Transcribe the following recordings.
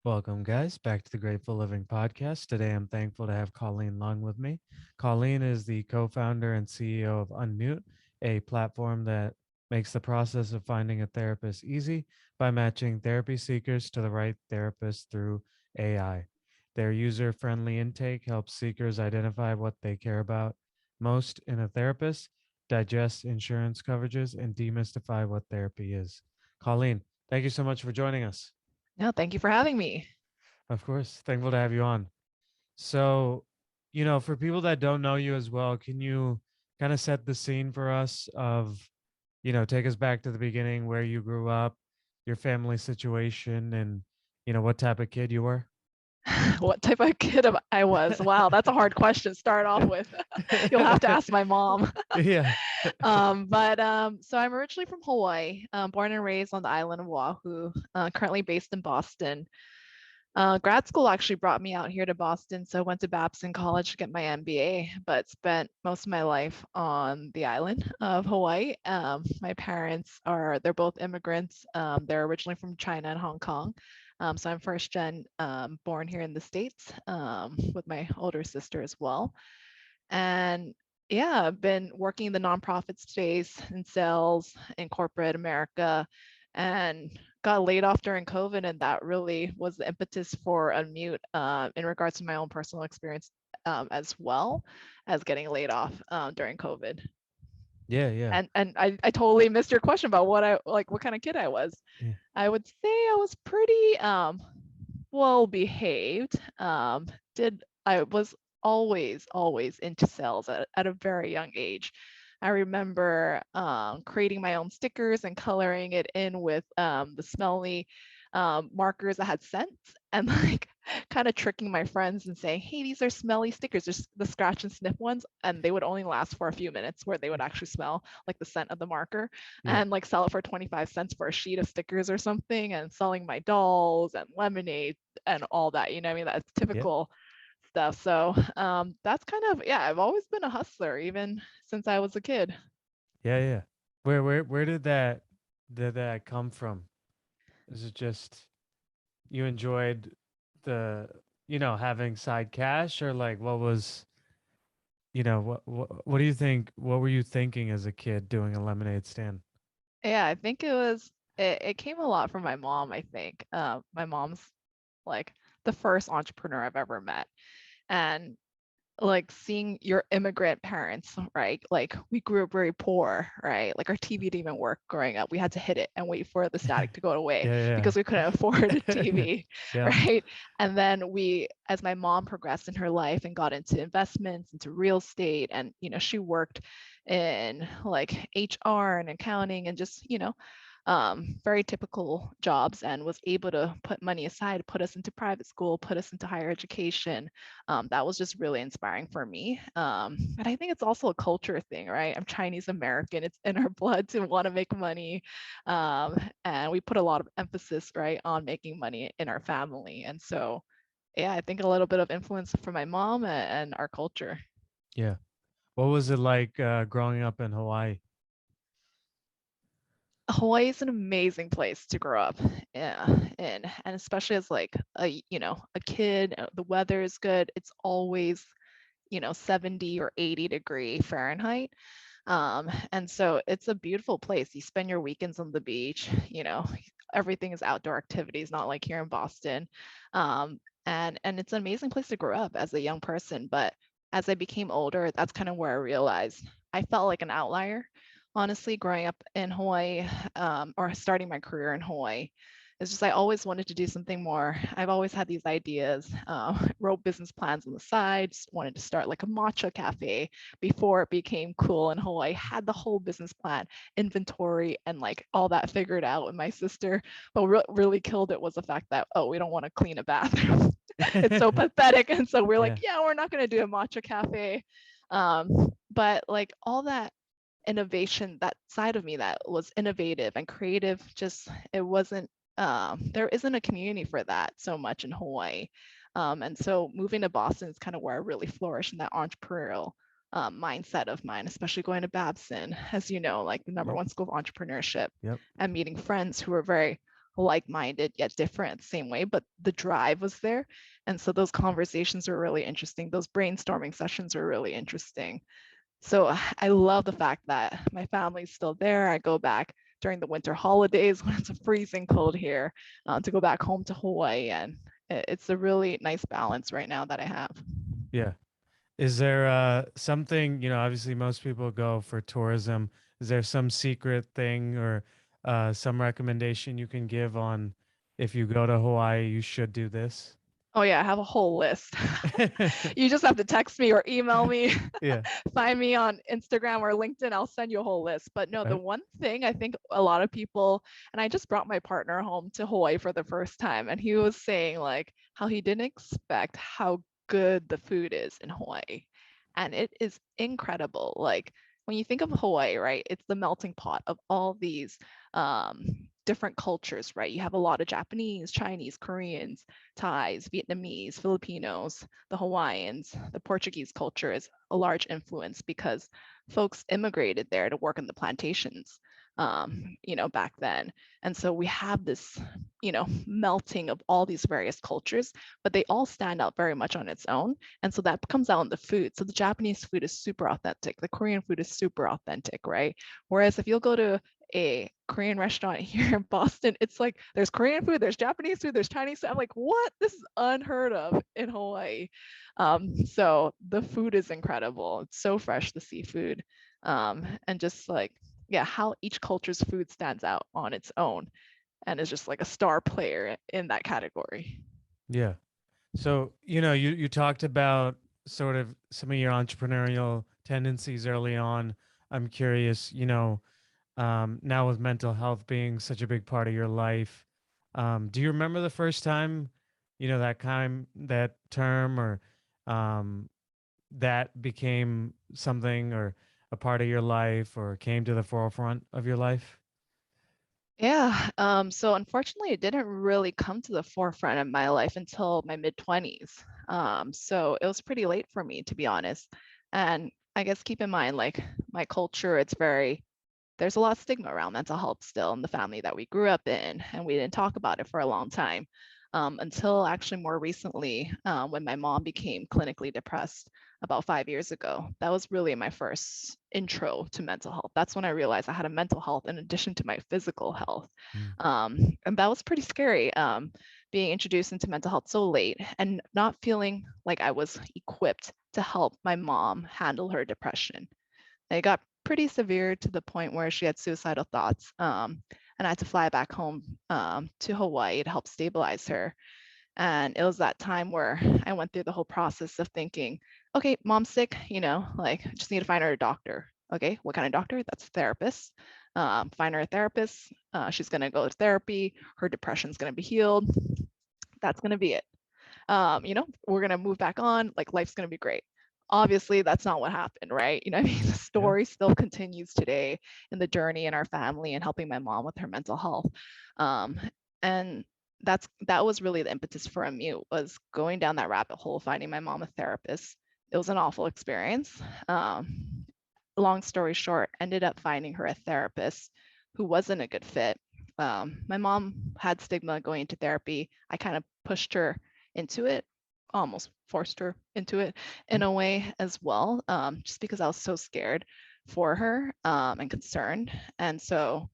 Welcome, guys, back to the Grateful Living Podcast. Today, I'm thankful to have Colleen Leung with me. Colleen is the co founder and CEO of Unmute, a platform that makes the process of finding a therapist easy by matching therapy seekers to the right therapist through AI. Their user friendly intake helps seekers identify what they care about most in a therapist, digest insurance coverages, and demystify what therapy is. Colleen, thank you so much for joining us. No, thank you for having me. Of course. Thankful to have you on. So, for people that don't know you as well, can you kind of set the scene for us of, take us back to the beginning where you grew up, your family situation, and, what type of kid you were? What type of kid I was? Wow, that's a hard question to start off with. You'll have to ask my mom. Yeah. So I'm originally from Hawaii, born and raised on the island of Oahu, currently based in Boston. Grad school actually brought me out here to Boston, so I went to Babson College to get my MBA, but spent most of my life on the island of Hawaii. My parents they're both immigrants. They're originally from China and Hong Kong. So I'm first gen, born here in the States, with my older sister as well. And yeah, I've been working in the nonprofit space in sales in corporate America, and got laid off during COVID. And that really was the impetus for Unmute, in regards to my own personal experience, as well as getting laid off during COVID. Yeah, yeah. And I totally missed your question about what kind of kid I was. Yeah. I would say I was pretty well behaved. Did I was always into sales at a very young age. I remember creating my own stickers and coloring it in with the smelly markers that had scents, and like kind of tricking my friends and saying, hey, these are smelly stickers, just the scratch and sniff ones. And they would only last for a few minutes, where they would actually smell like the scent of the marker, Yeah. and like sell it for 25 cents for a sheet of stickers or something, and selling my dolls and lemonade and all that. You know what I mean? That's Yep. typical stuff. So that's kind of, yeah, I've always been a hustler, even since I was a kid. Yeah, yeah. Where did that come from? Is it just you enjoyed the, having side cash, or like what was, what do you think? What were you thinking as a kid doing a lemonade stand? Yeah, I think it came a lot from my mom, I think. My mom's like the first entrepreneur I've ever met. And like seeing your immigrant parents, right? Like we grew up very poor, right? Like our TV didn't even work growing up. We had to hit it and wait for the static to go away Yeah, because we couldn't afford a yeah. TV, Yep. right? And then as my mom progressed in her life and got into investments, into real estate, and she worked in like HR and accounting and just very typical jobs, and was able to put money aside, put us into private school, put us into higher education. That was just really inspiring for me. But I think it's also a culture thing, right? I'm Chinese American. It's in our blood to want to make money. Um, and we put a lot of emphasis, right, on making money in our family. And so, yeah, I think a little bit of influence from my mom and our culture. Yeah. What was it like growing up in Hawaii? Hawaii is an amazing place to grow up, yeah, in, and especially as like a kid. The weather is good. It's always 70 or 80-degree Fahrenheit. And so it's a beautiful place. You spend your weekends on the beach, everything is outdoor activities, not like here in Boston. And it's an amazing place to grow up as a young person. But as I became older, that's kind of where I realized I felt like an outlier, honestly, growing up in Hawaii, or starting my career in Hawaii. It's just I always wanted to do something more. I've always had these ideas, wrote business plans on the side, just wanted to start like a matcha cafe before it became cool in Hawaii. Had the whole business plan, inventory, and like all that figured out with my sister. But what really killed it was the fact that, oh, we don't want to clean a bathroom. It's so pathetic. And so we're like, Yeah. yeah, we're not going to do a matcha cafe. But like all that innovation, that side of me that was innovative and creative, just it wasn't, there isn't a community for that so much in Hawaii. And so moving to Boston is kind of where I really flourished in that entrepreneurial mindset of mine, especially going to Babson, as you know, like the number Yep. one school of entrepreneurship, Yep. and meeting friends who were very like-minded yet different at the same way, but the drive was there. And so those conversations were really interesting. Those brainstorming sessions were really interesting. So I love the fact that my family's still there. I go back during the winter holidays when it's freezing cold here, to go back home to Hawaii. And it's a really nice balance right now that I have. Yeah. Is there something, obviously most people go for tourism. Is there some secret thing or some recommendation you can give on if you go to Hawaii, you should do this? Oh yeah, I have a whole list. You just have to text me or email me. Yeah. Find me on Instagram or LinkedIn. I'll send you a whole list. But no, the Right. one thing I think a lot of people, and I just brought my partner home to Hawaii for the first time, and he was saying like how he didn't expect how good the food is in Hawaii. And it is incredible. Like when you think of Hawaii, right, it's the melting pot of all these different cultures, right? You have a lot of Japanese, Chinese, Koreans, Thais, Vietnamese, Filipinos, the Hawaiians. The Portuguese culture is a large influence because folks immigrated there to work in the plantations, back then. And so we have this, melting of all these various cultures, but they all stand out very much on its own. And so that comes out in the food. So the Japanese food is super authentic. The Korean food is super authentic, right? Whereas if you'll go to a Korean restaurant here in Boston, it's like there's Korean food, there's Japanese food, there's Chinese food. I'm like, what? This is unheard of in Hawaii. So the food is incredible. It's so fresh, the seafood. And just like, yeah, how each culture's food stands out on its own and is just like a star player in that category. Yeah. So, you talked about sort of some of your entrepreneurial tendencies early on. I'm curious, now with mental health being such a big part of your life, do you remember the first time, that term or um, that became something or a part of your life or came to the forefront of your life? Yeah. So unfortunately, it didn't really come to the forefront of my life until my mid 20s. So it was pretty late for me, to be honest. And I guess keep in mind, like my culture, there's a lot of stigma around mental health still in the family that we grew up in, and we didn't talk about it for a long time, until actually more recently, when my mom became clinically depressed about 5 years ago. That was really my first intro to mental health. That's when I realized I had a mental health in addition to my physical health. Mm. And that was pretty scary, being introduced into mental health so late and not feeling like I was equipped to help my mom handle her depression. It got pretty severe to the point where she had suicidal thoughts. And I had to fly back home, to Hawaii to help stabilize her. And it was that time where I went through the whole process of thinking, okay, mom's sick, like I just need to find her a doctor. Okay, what kind of doctor? That's a therapist. Find her a therapist. She's going to go to therapy. Her depression's going to be healed. That's going to be it. We're going to move back on. Like life's going to be great. Obviously, that's not what happened, right? I mean, the Yeah. story still continues today in the journey in our family and helping my mom with her mental health. Um, and that was really the impetus for Unmute, was going down that rabbit hole, finding my mom a therapist. It was an awful experience. Long story short, ended up finding her a therapist who wasn't a good fit. My mom had stigma going into therapy. I kind of pushed her into it, almost forced her into it in Mm. a way as well, just because I was so scared for her, and concerned. And so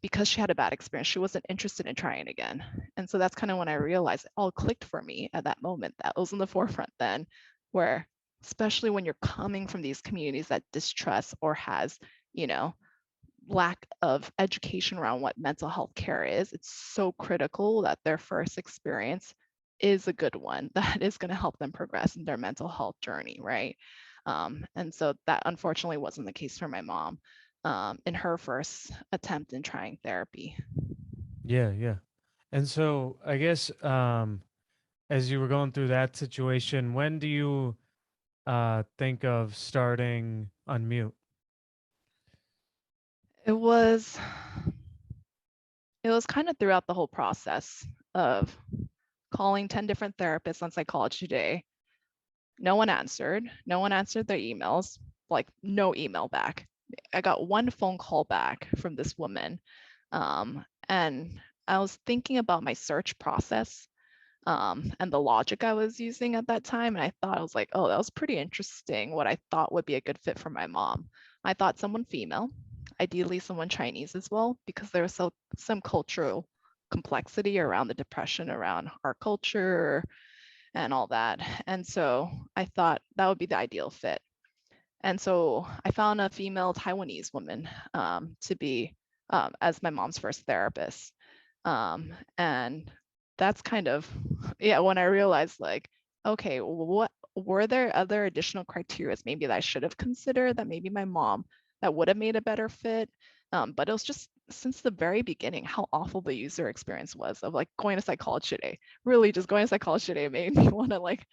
because she had a bad experience, she wasn't interested in trying again. And so that's kind of when I realized it all clicked for me at that moment. That was in the forefront then, where especially when you're coming from these communities that distrust or has, you know, lack of education around what mental health care is, it's so critical that their first experience is a good one that is going to help them progress in their mental health journey, right? And so that unfortunately wasn't the case for my mom, in her first attempt in trying therapy. Yeah, yeah. And so I guess as you were going through that situation, when do you think of starting Unmute? It was it was kind of throughout the whole process of calling 10 different therapists on Psychology Today. No one answered. No one answered their emails, like no email back. I got one phone call back from this woman. And I was thinking about my search process and the logic I was using at that time. And I thought, I was like, oh, that was pretty interesting. What I thought would be a good fit for my mom. I thought someone female, ideally someone Chinese as well, because there was some cultural complexity around the depression, around our culture and all that. And so I thought that would be the ideal fit. And so I found a female Taiwanese woman to be as my mom's first therapist. And that's kind of, yeah, when I realized like, okay, what were there other additional criteria maybe that I should have considered that maybe my mom that would have made a better fit. But it was just since the very beginning how awful the user experience was of like going to psychology today. Really just going to psychology today made me want to like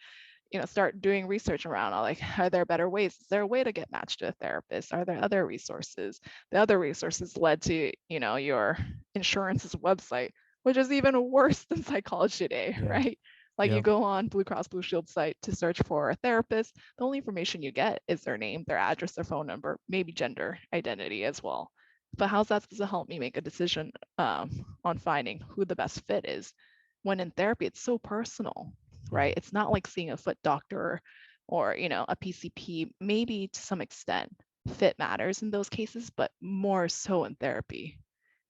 start doing research around like, are there better ways? Is there a way to get matched to a therapist? Are there other resources? The other resources led to, your insurance's website, which is even worse than Psychology Today, Yeah. right? Like you Yep. go on Blue Cross Blue Shield site to search for a therapist. The only information you get is their name, their address, their phone number, maybe gender identity as well. But how's that supposed to help me make a decision on finding who the best fit is? When in therapy, it's so personal, right? Mhm. It's not like seeing a foot doctor or, a PCP. Maybe to some extent, fit matters in those cases, but more so in therapy,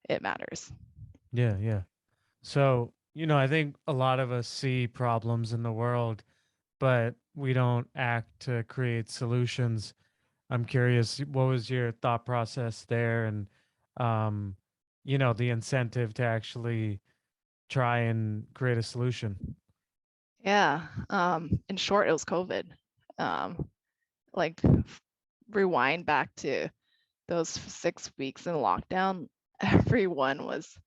it matters. Yeah, yeah. So, I think a lot of us see problems in the world, but we don't act to create solutions. I'm curious, what was your thought process there and um, the incentive to actually try and create a solution? Yeah. In short, it was COVID. Um, like rewind back to those 6 weeks in lockdown, everyone was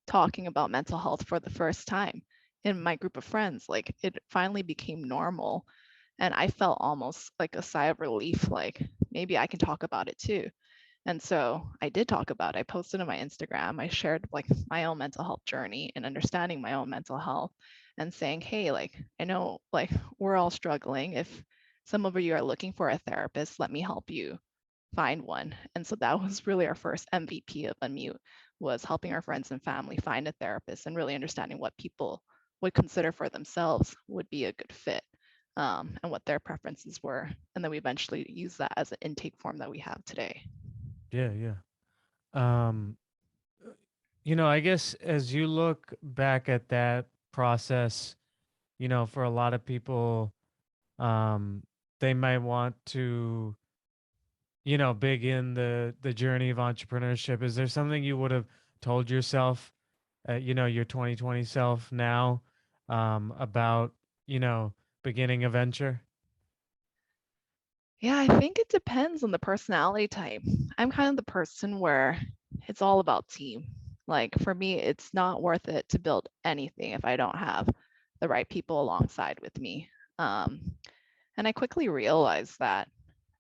talking about mental health for the first time in my group of friends. Like it finally became normal. And I felt almost like a sigh of relief, like maybe I can talk about it too. And so I did talk about it. I posted on my Instagram. I shared like my own mental health journey and understanding my own mental health and saying, hey, like I know like we're all struggling. If some of you are looking for a therapist, let me help you find one. And so that was really our first MVP of Unmute, was helping our friends and family find a therapist and really understanding what people would consider for themselves would be a good fit, and what their preferences were. And then we eventually use that as an intake form that we have today. Yeah, yeah. Um, I guess as you look back at that process, for a lot of people, um, they might want to, begin the journey of entrepreneurship. Is there something you would have told yourself, your 2020 self now, about, you know, beginning a venture? Yeah, I think it depends on the personality type. I'm kind of the person where it's all about team. Like for me, it's not worth it to build anything if I don't have the right people alongside with me. Um, and I quickly realized that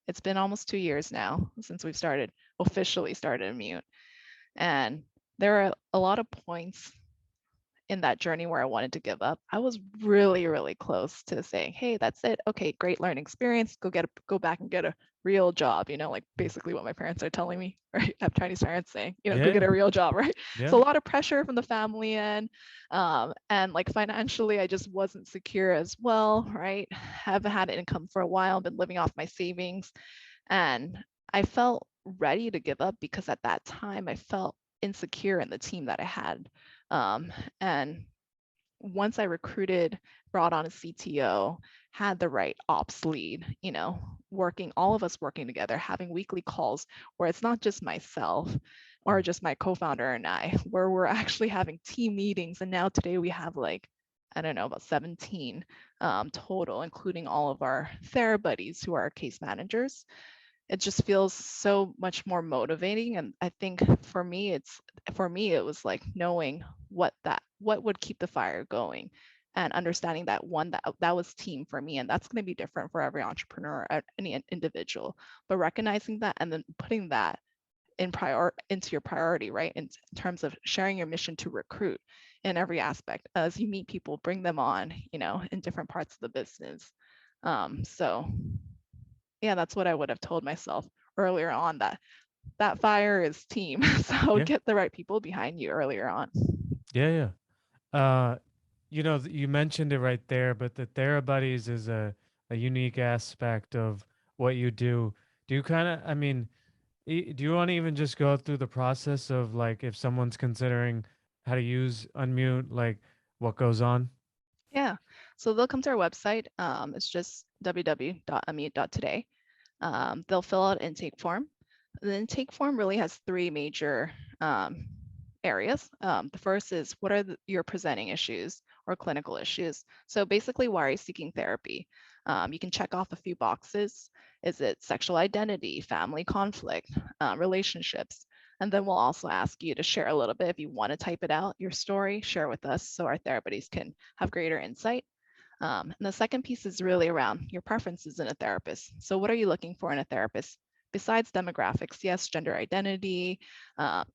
it's been almost 2 years now since we've officially started Immune. And there are a lot of points in that journey where I wanted to give up. I was really, really close to saying, "Hey, that's it. Okay, great learning experience. Go back and get a real job." Like Mm. basically what my parents are telling me, right? I have Chinese parents saying, "Go get Yeah, a real job," right? yeah, So a lot of pressure from the family end, and like financially, I just wasn't secure as well, right? Haven't had income for a while, been living off my savings, and I felt ready to give up because at that time I felt insecure in the team that I had. Um, and once I recruited, brought on a CTO, had the right ops lead, working, all of us working together, having weekly calls where it's not just myself or mm, just my co-founder and I, where we're actually having team meetings. And now today we have like, I don't know, about 17 total, including all of our thera who are our case managers. It just feels so much more motivating. And I think for me it was like knowing what would keep the fire going, and understanding that that was team for me, and that's going to be different for every entrepreneur, any individual, but recognizing that and then putting that into your priority, right, in terms of sharing your mission to recruit in every aspect as you meet people, bring them on, in different parts of the business. So yeah, that's what I would have told myself earlier on, that fire is team. So yeah. get the right people behind you earlier on. Yeah, yeah. You mentioned it right there, but the Therabuddies is a unique aspect of what you do. Do you kind of, I mean, do you want to even just go through the process of like if someone's considering how to use unmute, like what goes on? Yeah. So they'll come to our website. It's just www.unmute.today. They'll fill out intake form. The intake form really has three major um, areas. The first is what are your presenting issues or clinical issues? So basically, why are you seeking therapy? You can check off a few boxes. Is it sexual identity, family conflict, relationships? And then we'll also ask you to share a little bit if you want to type it out, your story, share with us so our therapists can have greater insight. And the second piece is really around your preferences in a therapist. So, what are you looking for in a therapist? Besides demographics, yes, gender identity,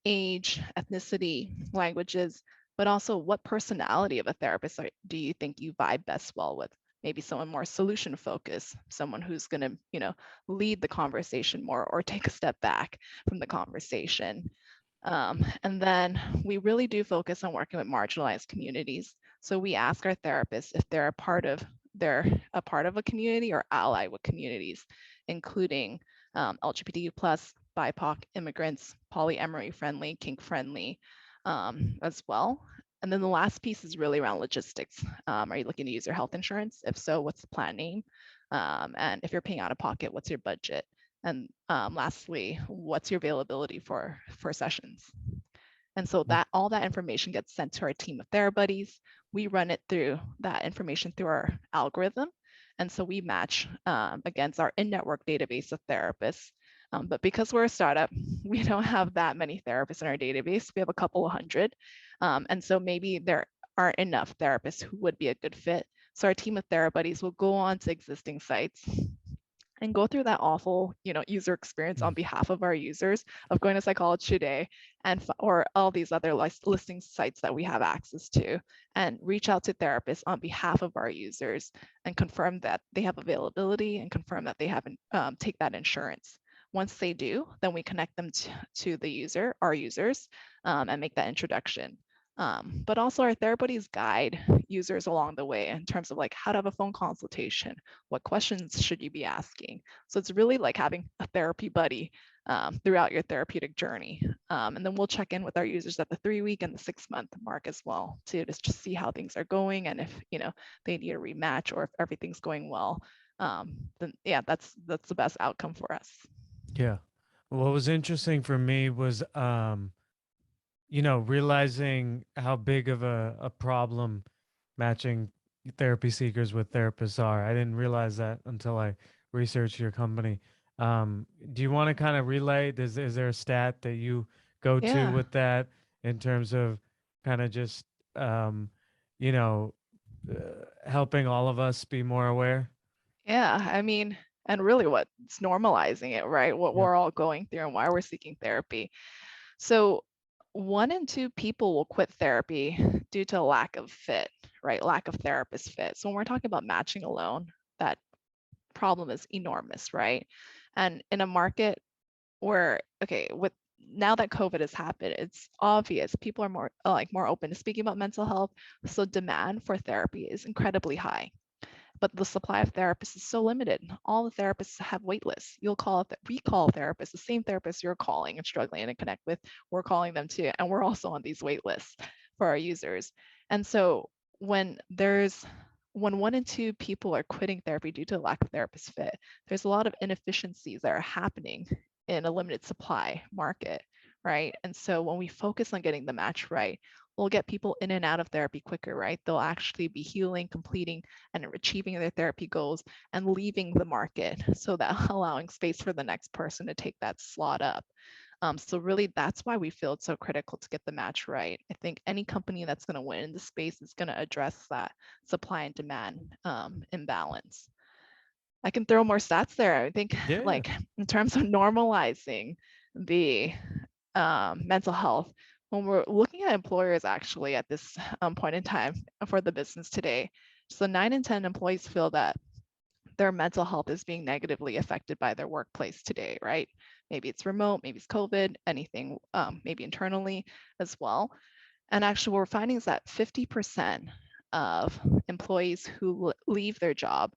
age, ethnicity, languages, but also what personality of a therapist do you think you vibe best well with? Maybe someone more solution focused, someone who's going to, lead the conversation more or take a step back from the conversation. And then we really do focus on working with marginalized communities. So we ask our therapists if they're a part of a community or ally with communities, including LGBTQ plus, BIPOC, immigrants, polyamory friendly, kink friendly as well. And then the last piece is really around logistics. Are you looking to use your health insurance? If so, what's the plan name? And if you're paying out of pocket, what's your budget? And lastly, what's your availability for sessions? And so Mm. that all that information gets sent to our team of TheraBuddies. We run it through that information through our algorithm. And so we match against our in-network database of therapists. But because we're a startup, we don't have that many therapists in our database. We have a couple of hundred. And so maybe there aren't enough therapists who would be a good fit. So our team of TheraBuddies will go on to existing sites and go through that awful, user experience on Mm. behalf of our users of going to Psychology Today and or all these other listing sites that we have access to, and reach out to therapists on behalf of our users and confirm that they have availability and confirm that they haven't take that insurance. Once they do, then we connect them to the user, our users, and make that introduction. But also our TheraBuddies guide users along the way in terms of like how to have a phone consultation, what questions should you be asking. So it's really like having a therapy buddy throughout your therapeutic journey. And then we'll check in with our users at the 3 week and the 6 month mark as well to just see how things are going and if they need a rematch or if everything's going well. Then yeah, that's the best outcome for us. Yeah. What was interesting for me was realizing how big of a problem matching therapy seekers with therapists are. I didn't realize that until I researched your company. Do you want to kind of relay? Is there a stat that you go to Yeah. with that in terms of kind of just, um, you know, helping all of us be more aware? Yeah, I mean, and really what's normalizing it, right? What Yep. we're all going through and why we're seeking therapy. So, 1 in 2 people will quit therapy due to lack of fit, right? Lack of therapist fit. So, when we're talking about matching alone, that problem is enormous, right? And in a market where, okay, with now that COVID has happened, it's obvious people are more open to speaking about mental health. So, demand for therapy is incredibly high, but the supply of therapists is so limited. All the therapists have wait lists. We call therapists, the same therapists you're calling and struggling to connect with, we're calling them too. And we're also on these wait lists for our users. And so when there's when 1 in 2 people are quitting therapy due to lack of therapist fit, there's a lot of inefficiencies that are happening in a limited supply market, right? And so when we focus on getting the match right, we'll get people in and out of therapy quicker, right? They'll actually be healing, completing, and achieving their therapy goals and leaving the market so that allowing space for the next person to take that slot up. So really that's why we feel it's so critical to get the match right. I think any company that's going to win in the space is going to address that supply and demand imbalance. I can throw more stats there. I think Yeah, yeah. like in terms of normalizing the mental health, when we're looking at employers actually at this point in time for the business today, so 9 in 10 employees feel that their mental health is being negatively affected by their workplace today, right? Maybe it's remote, maybe it's COVID, anything, maybe internally as well. And actually, what we're finding is that 50% of employees who leave their job,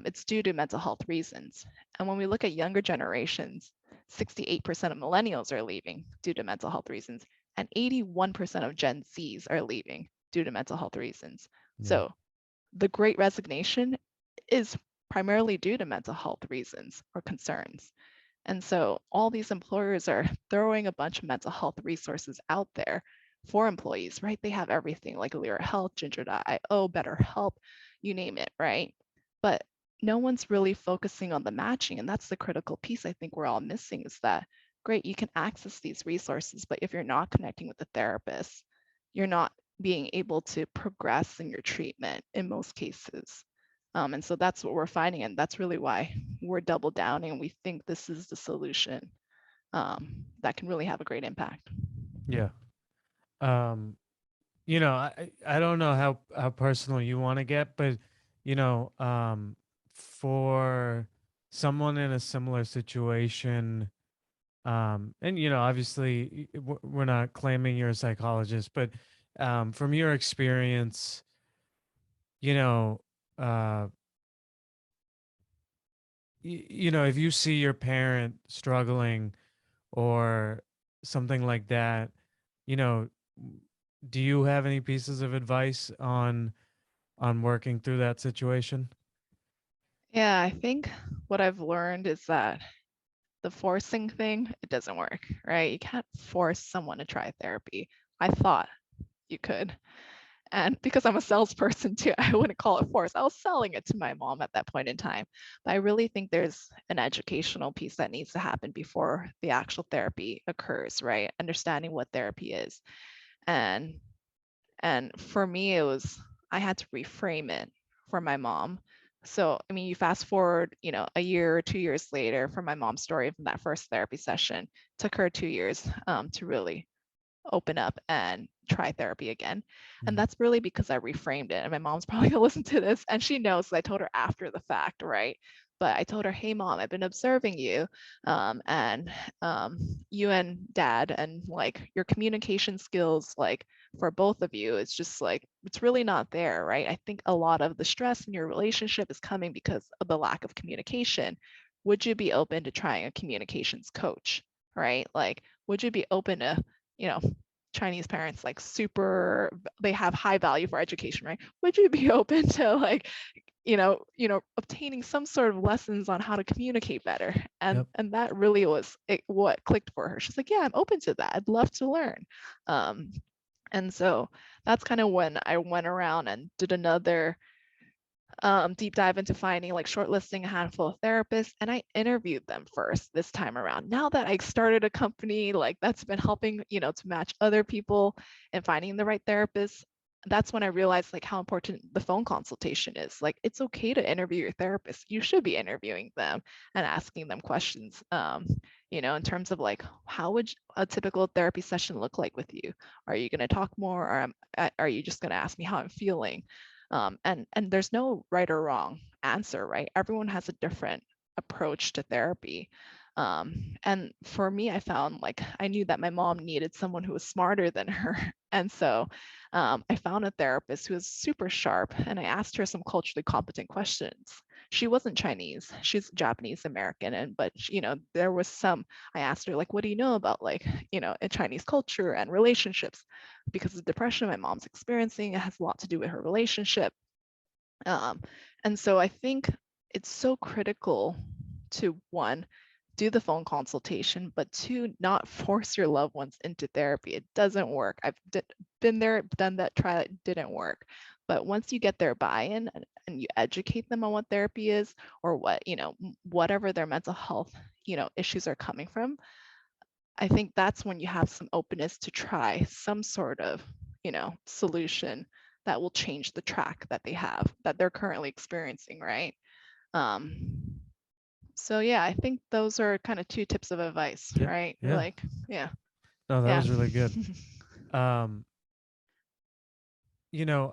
it's due to mental health reasons. And when we look at younger generations, 68% of millennials are leaving due to mental health reasons, and 81% of Gen Zs are leaving due to mental health reasons. Yeah. So the great resignation is primarily due to mental health reasons or concerns. And so all these employers are throwing a bunch of mental health resources out there for employees, right? They have everything like Lyra Health, Ginger.io, BetterHelp, you name it, right? But no one's really focusing on the matching. And that's the critical piece I think we're all missing is that, great, you can access these resources, but if you're not connecting with the therapist, you're not being able to progress in your treatment in most cases. And so that's what we're finding. And that's really why we're double downing and we think this is the solution that can really have a great impact. Yeah. Um, I don't know how personal you want to get, but you know, for someone in a similar situation, and obviously we're not claiming you're a psychologist, but from your experience, you know, uh, if you see your parent struggling or something like that, you know, do you have any pieces of advice on working through that situation? Yeah, I think what I've learned is that the forcing thing, it doesn't work, right? You can't force someone to try therapy. I thought you could. And because I'm a salesperson too, I wouldn't call it force. I was selling it to my mom at that point in time. But I really think there's an educational piece that needs to happen before the actual therapy occurs, right? Understanding what therapy is. And and for me, it was I had to reframe it for my mom. So, I mean, you fast forward, a year or 2 years later from my mom's story from that first therapy session, took her 2 years to really open up and try therapy again. And Mm. that's really because I reframed it. And my mom's probably gonna listen to this and she knows 'cause I told her after the fact, right? But I told her, hey, mom, I've been observing you and you and dad, and like your communication skills, like for both of you, it's just like, it's really not there, right? I think a lot of the stress in your relationship is coming because of the lack of communication. Would you be open to trying a communications coach, right? Like, would you be open to, you know, Chinese parents like super, they have high value for education, right? Would you be open to like, obtaining some sort of lessons on how to communicate better? And Yep. that really was what clicked for her. She's like, yeah, I'm open to that. I'd love to learn. Um, and so that's kind of when I went around and did another deep dive into finding like shortlisting a handful of therapists, and I interviewed them first this time around. Now that I started a company like that's been helping, to match other people and finding the right therapist, that's when I realized like how important the phone consultation is. Like, it's okay to interview your therapist. You should be interviewing them and asking them questions. In terms of like, how would a typical therapy session look like with you? Are you going to talk more, or are you just going to ask me how I'm feeling? And there's no right or wrong answer, right? Everyone has a different approach to therapy. And for me, I found like I knew that my mom needed someone who was smarter than her. And so I found a therapist who was super sharp, and I asked her some culturally competent questions. She wasn't Chinese, she's Japanese American. And but there was some, I asked her like, what do you know about like, a Chinese culture and relationships? Because the depression my mom's experiencing, it has a lot to do with her relationship. Um, and so I think it's so critical to, one, do the phone consultation, but two, not force your loved ones into therapy. It doesn't work. I've been there, done that, try it, didn't work. But once you get their buy-in and you educate them on what therapy is, or what, whatever their mental health, issues are coming from, I think that's when you have some openness to try some sort of, solution that will change the track that they have, that they're currently experiencing, right? Um, so yeah, I think those are kind of two tips of advice, Yeah. right? Yeah. Like, yeah, No, that yeah. was really good. Um,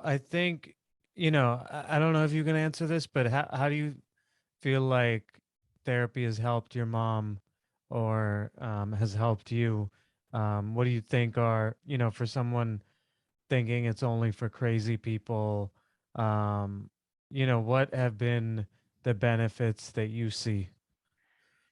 I think, I don't know if you can answer this, but how do you feel like therapy has helped your mom or has helped you? What do you think are, for someone thinking it's only for crazy people. Um, what have been the benefits that you see?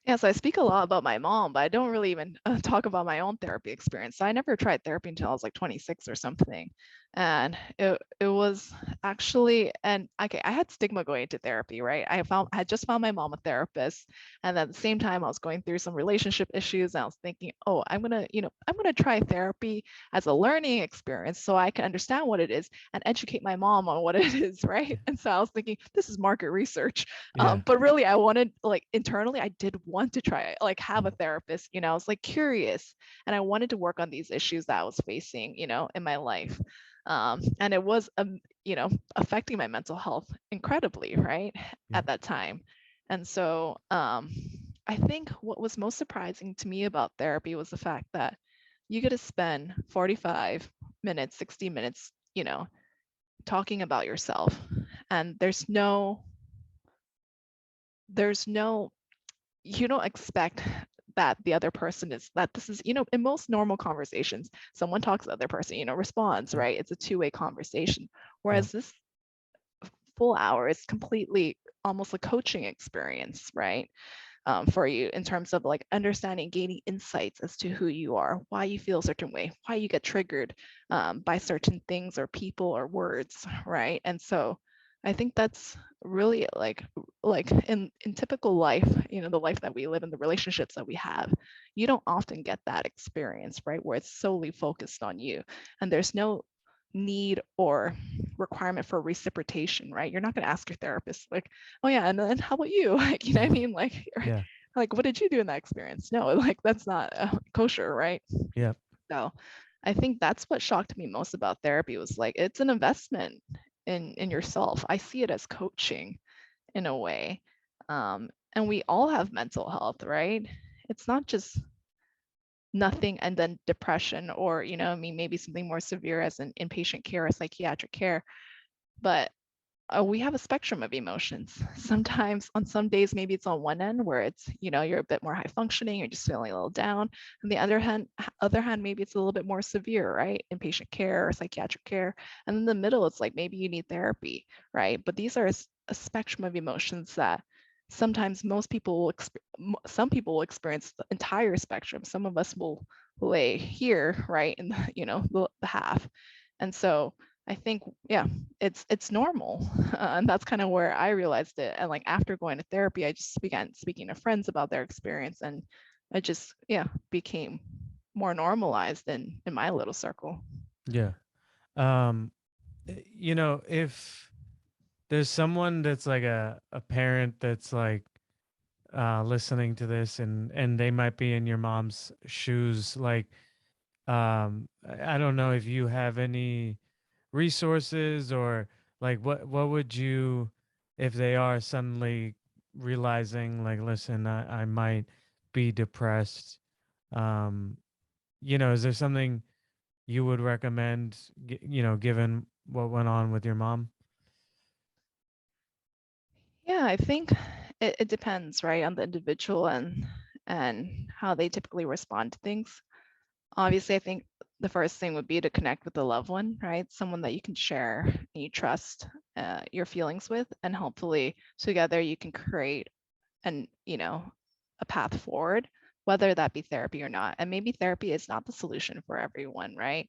Yeah, so I speak a lot about my mom, but I don't really even talk about my own therapy experience. So I never tried therapy until I was like 26 or something. And it was actually, and okay, I had stigma going into therapy, right? I had just found my mom a therapist. And at the same time, I was going through some relationship issues. And I was thinking, oh, I'm gonna try therapy as a learning experience so I can understand what it is and educate my mom on what it is, right? Yeah. And so I was thinking, this is market research. Yeah. But really, I wanted, like, internally, I did want to try it, like have a Mm. therapist, I was like curious and I wanted to work on these issues that I was facing, in my life. And it was, affecting my mental health incredibly, right, Yeah. at that time. And so I think what was most surprising to me about therapy was the fact that you get to spend 45 minutes, 60 minutes, talking about yourself. And there's no you don't expect that the other person is that this is, in most normal conversations, someone talks to the other person, responds, Yeah. right? It's a two-way conversation. Yeah. Whereas this full hour is completely almost a coaching experience, right? For you in terms of like understanding, gaining insights as to who you are, why you feel a certain way, why you get triggered by certain things or people or words, right? And so I think that's really like in typical life, the life that we live in, the relationships that we have, you don't often get that experience, right? Where it's solely focused on you and there's no need or requirement for reciprocation, right? You're not going to ask your therapist like, oh yeah, and then how about you? Like, you know what I mean? Yeah. Like what did you do in that experience? No, like that's not kosher, right? Yeah. So I think that's what shocked me most about therapy was like it's an investment in yourself. I see it as coaching in a way. And we all have mental health, right? It's not just nothing and then depression or, I mean, maybe something more severe as an inpatient care or psychiatric care. But we have a spectrum of emotions. Sometimes on some days, maybe it's on one end where it's, you're a bit more high functioning, you're just feeling a little down. On the other hand, maybe it's a little bit more severe, right? Inpatient care or psychiatric care. And in the middle, it's like maybe you need therapy, right? But these are a spectrum of emotions that sometimes some people will experience the entire spectrum. Some of us will lay here, right, in the, the half. And so I think, yeah, it's normal. And that's kind of where I realized it. And like after going to therapy, I just began speaking to friends about their experience and it just, yeah, became more normalized in my little circle. Yeah. Um, if there's someone that's like a parent that's like listening to this and they might be in your mom's shoes, like I don't know if you have any resources or like what would you, if they are suddenly realizing like, listen, I might be depressed, um is there something you would recommend, given what went on with your mom? Yeah, I think it depends, right, on the individual and how they typically respond to things. Obviously, I think the first thing would be to connect with a loved one, right? Someone that you can share and you trust your feelings with, and hopefully together you can create and a path forward, whether that be therapy or not. And maybe therapy is not the solution for everyone, right?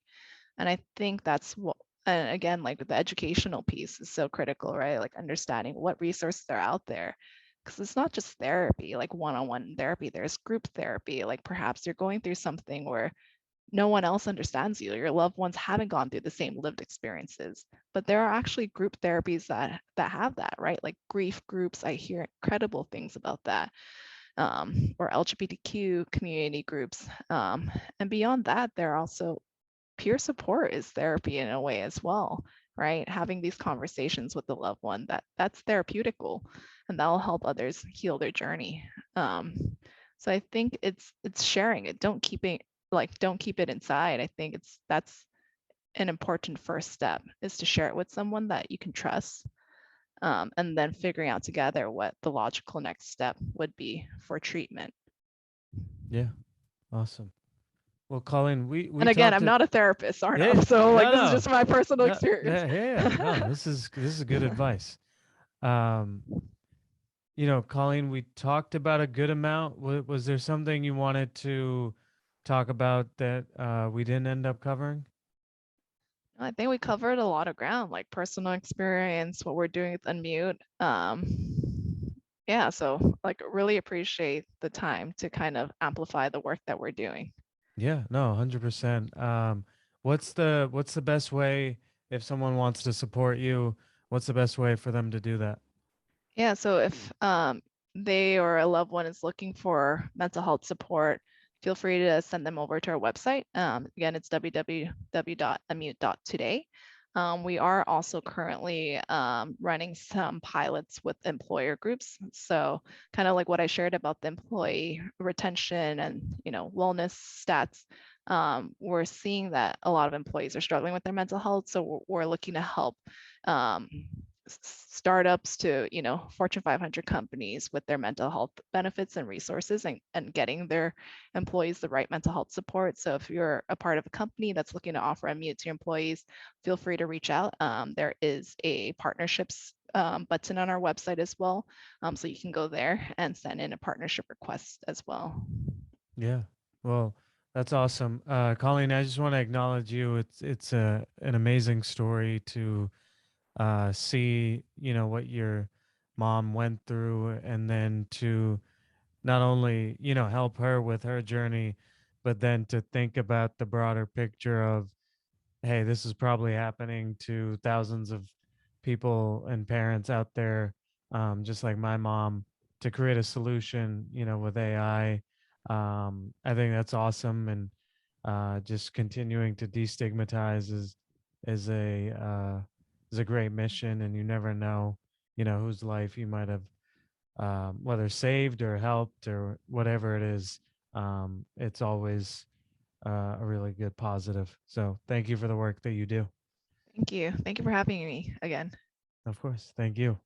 And I think that's what, and again, like the educational piece is so critical, right? Like understanding what resources are out there. Because it's not just therapy, like one-on-one therapy, there's group therapy. Like perhaps you're going through something where no one else understands you. Your loved ones haven't gone through the same lived experiences. But there are actually group therapies that have that, right? Like grief groups. I hear incredible things about that. Or LGBTQ community groups. And beyond that, there are also peer support is therapy in a way as well, right? Having these conversations with the loved one that's therapeutical, and that'll help others heal their journey. Um, so I think it's sharing it. Don't keep it inside. I think that's an important first step is to share it with someone that you can trust. And then figuring out together what the logical next step would be for treatment. Yeah. Awesome. Well, Colleen, we And again, talked I'm it. not a therapist, Yeah, Arnav. So like no, this is no, just my personal no, experience. yeah, no. This is good advice. Um, Colleen, we talked about a good amount. Was there something you wanted to talk about that we didn't end up covering? I think we covered a lot of ground, like personal experience, what we're doing with Unmute. Yeah, so like really appreciate the time to kind of amplify the work that we're doing. Yeah, no, 100%. What's the best way if someone wants to support you? What's the best way for them to do that? Yeah, so if they or a loved one is looking for mental health support, feel free to send them over to our website. Again, it's www.unmute.today. We are also currently running some pilots with employer groups. So kind of like what I shared about the employee retention and wellness stats, we're seeing that a lot of employees are struggling with their mental health. So we're looking to help um, startups to Fortune 500 companies with their mental health benefits and resources, and getting their employees the right mental health support. So if you're a part of a company that's looking to offer Unmute to your employees, feel free to reach out. There is a partnerships button on our website as well, so you can go there and send in a partnership request as well. Yeah. Well, that's awesome. Colleen, I just want to acknowledge you. It's an amazing story to see, what your mom went through, and then to not only, help her with her journey, but then to think about the broader picture of, hey, this is probably happening to thousands of people and parents out there, just like my mom, to create a solution, with AI. I think that's awesome, and just continuing to destigmatize is a great mission, and you never know, whose life you might have, whether saved or helped or whatever it is. It's always a really good positive. So thank you for the work that you do. Thank you for having me again. Of course. Thank you.